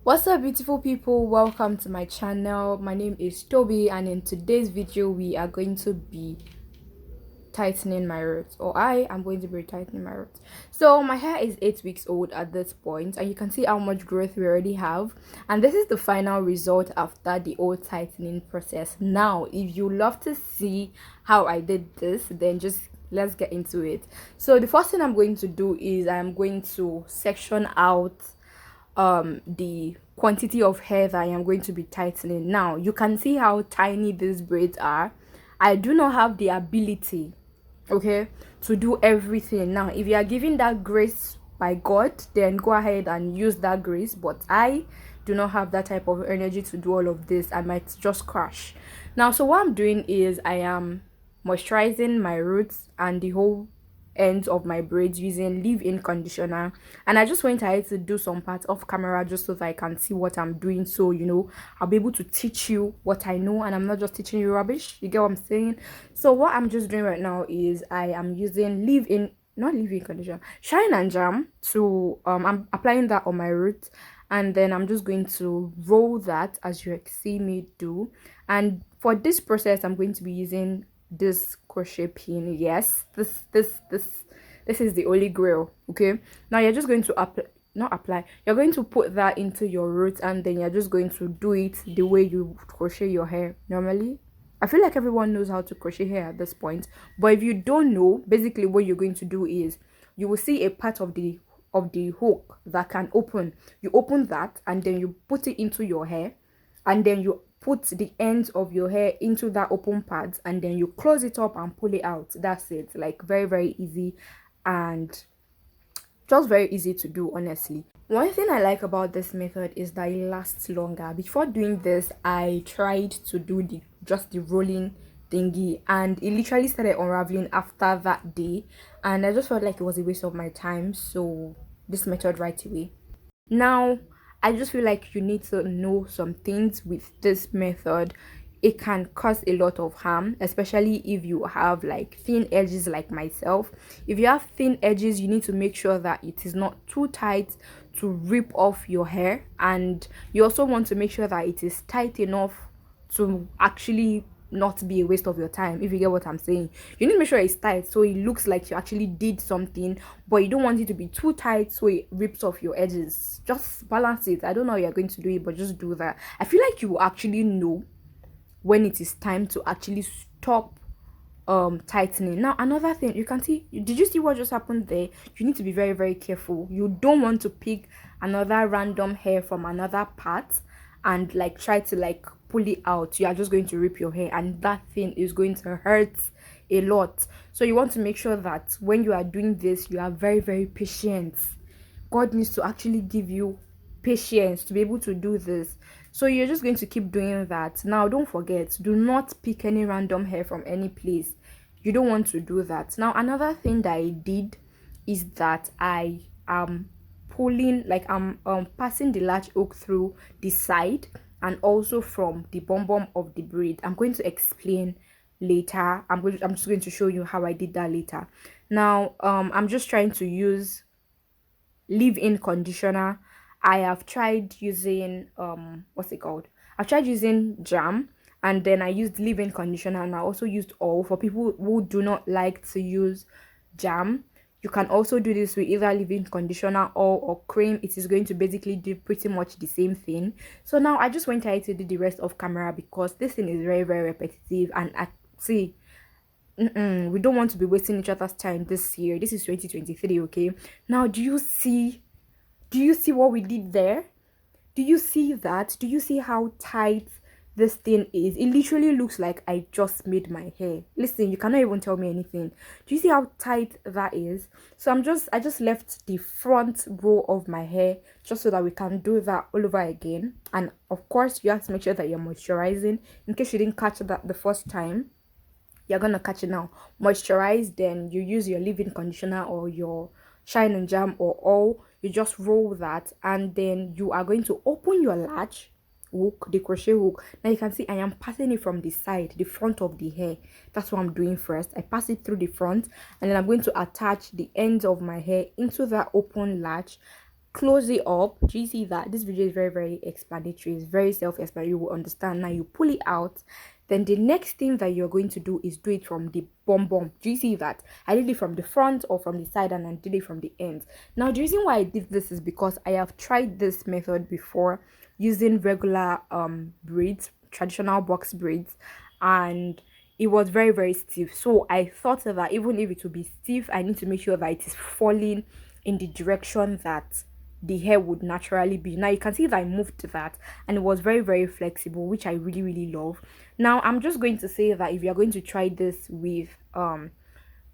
What's up, beautiful people? Welcome to my channel. My name is Toby, and in today's video we are going to be tightening my roots, or I am going to be tightening my roots. So my hair is 8 weeks old at this point, and you can see how much growth we already have, and this is the final result after the old tightening process. Now if you love to see how I did this, then just let's get into it. So the first thing I'm going to do is I'm going to section out the quantity of hair that I am going to be tightening. Now you can see how tiny these braids are. I do not have the ability, okay, to do everything. Now if you are given that grace by God, then go ahead and use that grace, but I do not have that type of energy to do all of this. I might just crash. Now, so what I'm doing is I am moisturizing my roots and the whole ends of my braids using leave-in conditioner, and I just went ahead to do some parts off camera just so that I can see what I'm doing, so I'll be able to teach you what I know and I'm not just teaching you rubbish. You get what I'm saying? So what I'm just doing right now is I am using leave-in, not leave-in conditioner, shine and jam to I'm applying that on my roots, and then I'm just going to roll that as you see me do. And for this process I'm going to be using this crochet pin. Yes, this is the holy grail. Okay, now you're just going to apply, you're going to put that into your roots, and then you're just going to do it the way you crochet your hair normally. I feel like everyone knows how to crochet hair at this point, but if you don't know, basically what you're going to do is you will see a part of the hook that can open. You open that and then you put it into your hair, and then you put the ends of your hair into that open part, and then you close it up and pull it out. That's it. Like very easy, and just very easy to do, honestly. One thing I like about this method is that it lasts longer. Before doing this, I tried to do the rolling thingy, and it literally started unraveling after that day, and I just felt like it was a waste of my time, so this method right away. Now I just feel like you need to know some things with this method. It can cause a lot of harm, especially if you have like thin edges like myself. If you have thin edges, you need to make sure that it is not too tight to rip off your hair, and you also want to make sure that it is tight enough to actually not be a waste of your time, if you get what I'm saying. You need to make sure it's tight so it looks like you actually did something, but you don't want it to be too tight so it rips off your edges. Just balance it. I don't know how you're going to do it, but just do that. I feel like you will actually know when it is time to actually stop tightening. Now another thing, you can see, did you see what just happened there? You need to be very careful. You don't want to pick another random hair from another part and like try to like pull it out. You are just going to rip your hair, and that thing is going to hurt a lot. So you want to make sure that when you are doing this, you are very patient. God needs to actually give you patience to be able to do this. So you're just going to keep doing that. Now don't forget, do not pick any random hair from any place. You don't want to do that. Now another thing that I did is that I am pulling, like I'm passing the latch hook through the side and also from the bum of the braid. I'm going to explain later. I'm just going to show you how I did that later. Now I'm just trying to use leave-in conditioner. I have tried using what's it called, I've tried using jam, and then I used leave-in conditioner, and I also used oil. For people who do not like to use jam, you can also do this with either leave-in conditioner or cream. It is going to basically do pretty much the same thing. So now I just went ahead to do the rest of camera because this thing is very repetitive, and I see we don't want to be wasting each other's time this year. This is 2023. Okay, now do you see what we did there? Do you see that? Do you see how tight this thing is? It literally looks like I just made my hair. Listen, you cannot even tell me anything. Do you see how tight that is? So I just left the front row of my hair just so that we can do that all over again. And of course you have to make sure that you're moisturizing in case you didn't catch that the first time. You're gonna catch it now. Moisturize, then you use your leave-in conditioner or your shine and jam or oil. You just roll that, and then you are going to open your latch hook, the crochet hook. Now you can see I am passing it from the side, the front of the hair. That's what I'm doing first. I pass it through the front, and then I'm going to attach the ends of my hair into that open latch, close it up. Do you see that? This video is very, very explanatory. It's very self-explanatory. You will understand. Now you pull it out. Then the next thing that you're going to do is do it from the bum. Do you see that? I did it from the front or from the side, and I did it from the end. Now the reason why I did this is because I have tried this method before using regular braids, traditional box braids, and it was very, very stiff. So I thought that even if it will be stiff, I need to make sure that it is falling in the direction that the hair would naturally be. Now you can see that I moved that, and it was very, very flexible, which I really, really love. Now I'm just going to say that if you're going to try this with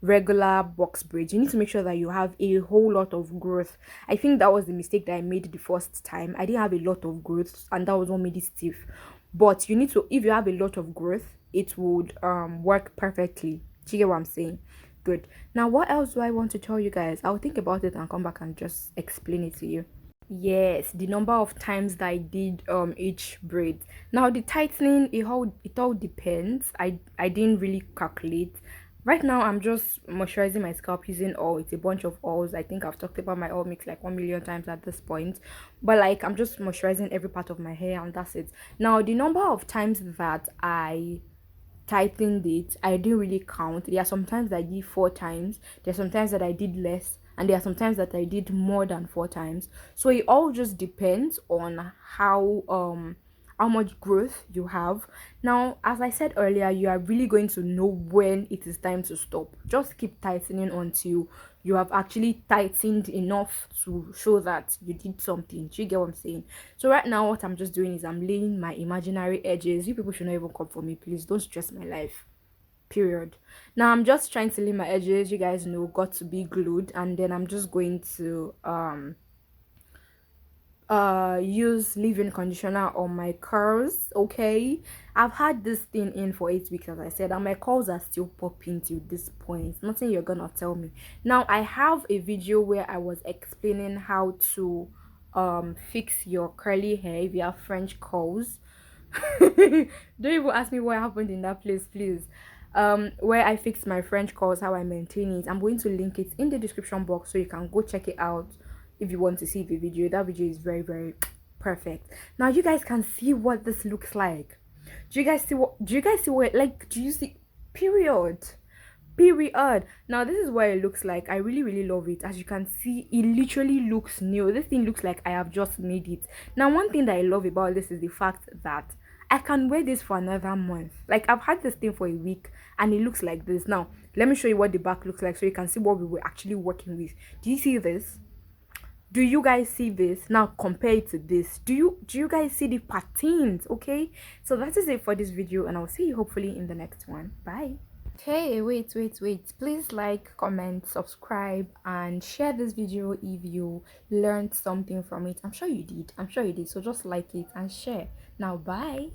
regular box braids, you need to make sure that you have a whole lot of growth. I think that was the mistake that I made the first time. I didn't have a lot of growth, and that was what made it stiff. But you need to, if you have a lot of growth, it would work perfectly. Do you get what I'm saying? Good. Now what else do I want to tell you guys? I'll think about it and come back and just explain it to you. Yes, the number of times that I did each braid. Now the tightening, it all depends. I didn't really calculate. Right now I'm just moisturizing my scalp using oil. It's a bunch of oils. I think I've talked about my oil mix like 1 million times at this point. But like I'm just moisturizing every part of my hair, and that's it. Now the number of times that I tightened it, I didn't really count. There are sometimes that I did 4 times, there are sometimes that I did less, and there are sometimes that I did more than 4 times. So it all just depends on how much growth you have. Now as I said earlier, you are really going to know when it is time to stop. Just keep tightening until you have actually tightened enough to show that you did something. Do you get what I'm saying? So right now what I'm just doing is I'm laying my imaginary edges. You people should not even come for me, please. Don't stress my life, period. Now I'm just trying to lay my edges. You guys know, got to be glued. And then I'm just going to use leave-in conditioner on my curls. Okay, I've had this thing in for 8 weeks, as I said, and my curls are still popping till this point. Nothing you're gonna tell me. Now I have a video where I was explaining how to fix your curly hair if you have French curls. Don't even ask me what happened in that place, please. Where I fixed my French curls, how I maintain it. I'm going to link it in the description box so you can go check it out if you want to see the video. That video is very, very perfect. Now you guys can see what this looks like. Do you guys see what, like, do you see? Period. Now this is what it looks like. I really, really love it. As you can see, it literally looks new. This thing looks like I have just made it. Now one thing that I love about this is the fact that I can wear this for another month. Like I've had this thing for a week and it looks like this. Now let me show you what the back looks like so you can see what we were actually working with. Do you see this? Do you guys see this? Now compare it to this. Do you guys see the patterns? Okay, so that is it for this video, and I'll see you hopefully in the next one. Bye. Hey, wait, please like, comment, subscribe, and share this video if you learned something from it. I'm sure you did, so just like it and share. Now bye.